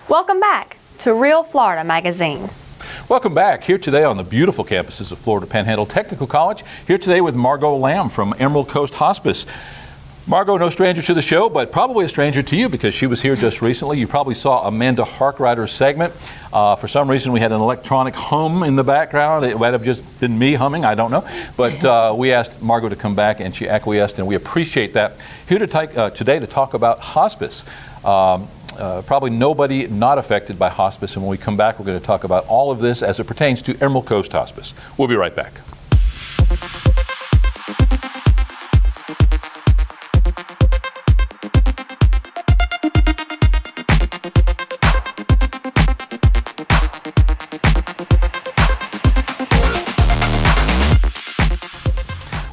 Welcome back to Real Florida Magazine. Welcome back here today on the beautiful campuses of Florida Panhandle Technical College. Here today with Margo Lamb from Emerald Coast Hospice. Margo, no stranger to the show, but probably a stranger to you because she was here just recently. You probably saw Amanda Harkrider's segment. For some reason, we had an electronic hum in the background. It might have just been me humming, I don't know. But we asked Margo to come back, and she acquiesced, and we appreciate that. Here today to talk about hospice. Probably nobody not affected by hospice, and when we come back, we're going to talk about all of this as it pertains to Emerald Coast Hospice. We'll be right back.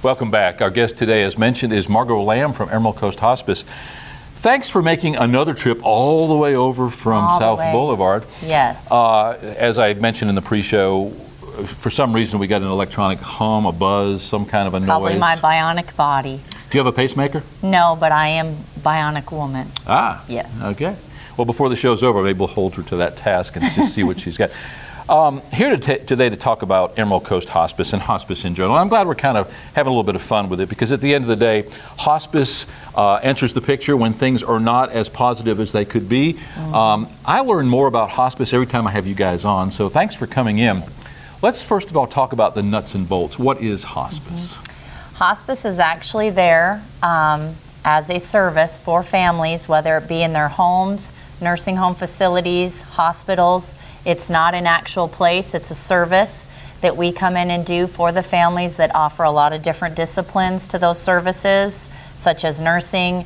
Welcome back. Our guest today, as mentioned, is Margo Lamb from Emerald Coast Hospice. Thanks for making another trip all the way over from South Boulevard. Yes. As I mentioned in the pre-show, for some reason we got an electronic hum, a buzz, some kind of a noise. Probably my bionic body. Do you have a pacemaker? No, but I am bionic woman. Ah. Yes. Okay. Well, before the show's over, maybe we'll hold her to that task and just see what she's got. Here today to talk about Emerald Coast Hospice and hospice in general. I'm glad we're kind of having a little bit of fun with it because at the end of the day, hospice enters the picture when things are not as positive as they could be. I learn more about hospice every time I have you guys on, so thanks for coming in. Let's first of all talk about the nuts and bolts. What is hospice? Hospice is actually there as a service for families, whether it be in their homes, nursing home facilities, hospitals. It's not an actual place, it's a service that we come in and do for the families that offer a lot of different disciplines to those services, such as nursing,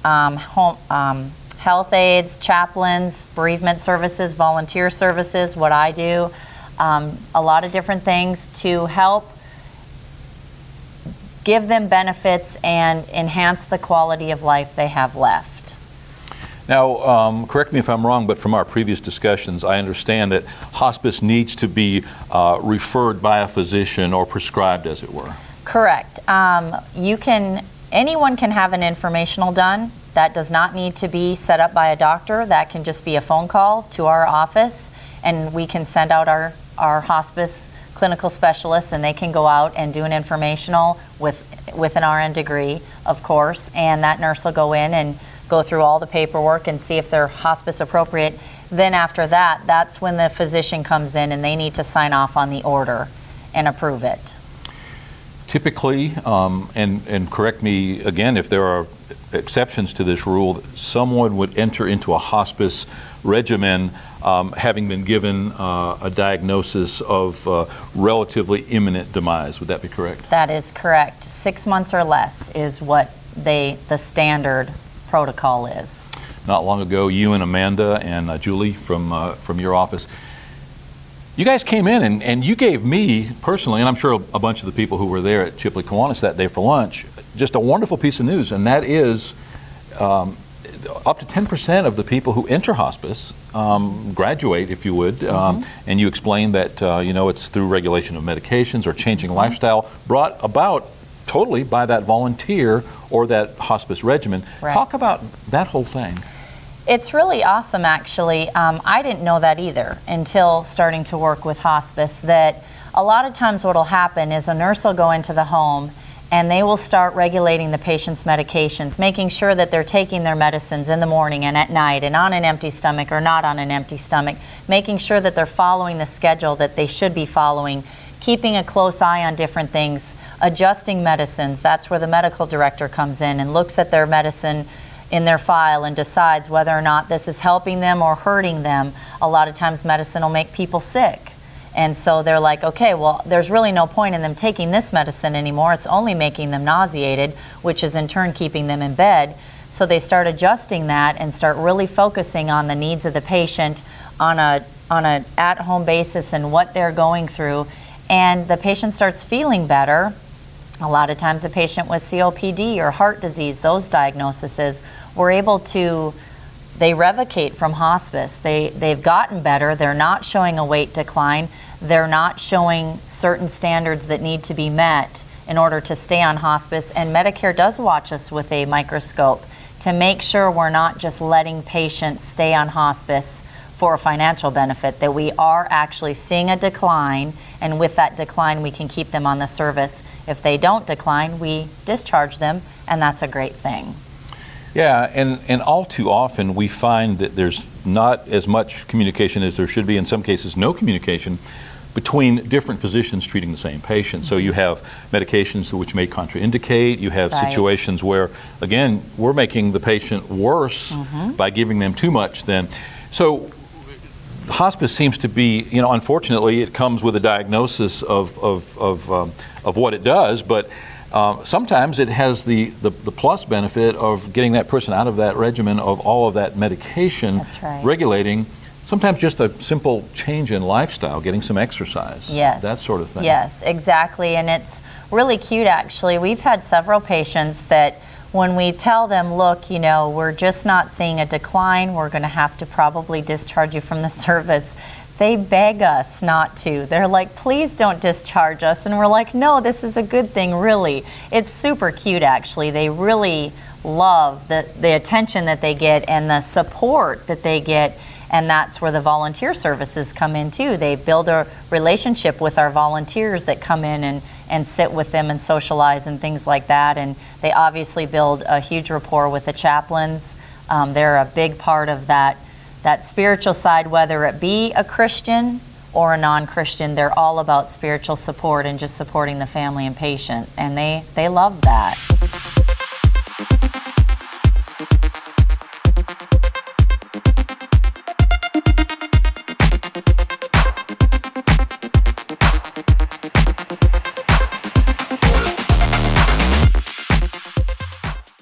health aides, chaplains, bereavement services, volunteer services, what I do, a lot of different things to help give them benefits and enhance the quality of life they have left. Now, correct me if I'm wrong, but from our previous discussions, I understand that hospice needs to be referred by a physician or prescribed, as it were. Correct. Anyone can have an informational done. That does not need to be set up by a doctor. That can just be a phone call to our office, and we can send out our hospice clinical specialists, and they can go out and do an informational with an RN degree, of course, and that nurse will go in and go through all the paperwork and see if they're hospice appropriate. Then after that, that's when the physician comes in and they need to sign off on the order and approve it. Typically, and correct me again if there are exceptions to this rule, someone would enter into a hospice regimen having been given a diagnosis of relatively imminent demise. Would that be correct? That is correct. 6 months or less is what the standard protocol is. Not long ago, you and Amanda and Julie from your office, you guys came in and you gave me personally, and I'm sure a bunch of the people who were there at Chipley Kiwanis that day for lunch, just a wonderful piece of news, and that is up to 10% of the people who enter hospice graduate, if you would, and you explained that it's through regulation of medications or changing lifestyle brought about totally by that volunteer or that hospice regimen. Right. Talk about that whole thing. It's really awesome, actually. I didn't know that either until starting to work with hospice, that a lot of times what will happen is a nurse will go into the home and they will start regulating the patient's medications, making sure that they're taking their medicines in the morning and at night and on an empty stomach or not on an empty stomach, making sure that they're following the schedule that they should be following, keeping a close eye on different things, adjusting medicines. That's where the medical director comes in and looks at their medicine in their file and decides whether or not this is helping them or hurting them. A lot of times medicine will make people sick. And so they're like, okay, well, there's really no point in them taking this medicine anymore. It's only making them nauseated, which is in turn keeping them in bed. So they start adjusting that and start really focusing on the needs of the patient on a at-home basis and what they're going through. And the patient starts feeling better. A lot of times a patient with COPD or heart disease, those diagnoses, we're able to, they revocate from hospice. They've gotten better. They're not showing a weight decline. They're not showing certain standards that need to be met in order to stay on hospice. And Medicare does watch us with a microscope to make sure we're not just letting patients stay on hospice for a financial benefit, that we are actually seeing a decline, and with that decline we can keep them on the service. If they don't decline, we discharge them, and that's a great thing. Yeah, and all too often we find that there's not as much communication as there should be, in some cases no communication, between different physicians treating the same patient. So you have medications which may contraindicate, you have Right. situations where, again, we're making the patient worse by giving them too much then. So hospice seems to be, unfortunately it comes with a diagnosis of what it does, but sometimes it has the plus benefit of getting that person out of that regimen of all of that medication. That's right. Regulating. Sometimes just a simple change in lifestyle, getting some exercise, Yes. that sort of thing. Yes, exactly, and it's really cute actually. We've had several patients that when we tell them, look, we're just not seeing a decline, we're going to have to probably discharge you from the service, they beg us not to. They're like, please don't discharge us, and we're like, no, this is a good thing, really. It's super cute actually. They really love the attention that they get and the support that they get. And that's where the volunteer services come in too. They build a relationship with our volunteers that come in and sit with them and socialize and things like that. And they obviously build a huge rapport with the chaplains. They're a big part of that spiritual side, whether it be a Christian or a non-Christian. They're all about spiritual support and just supporting the family and patient. And they love that.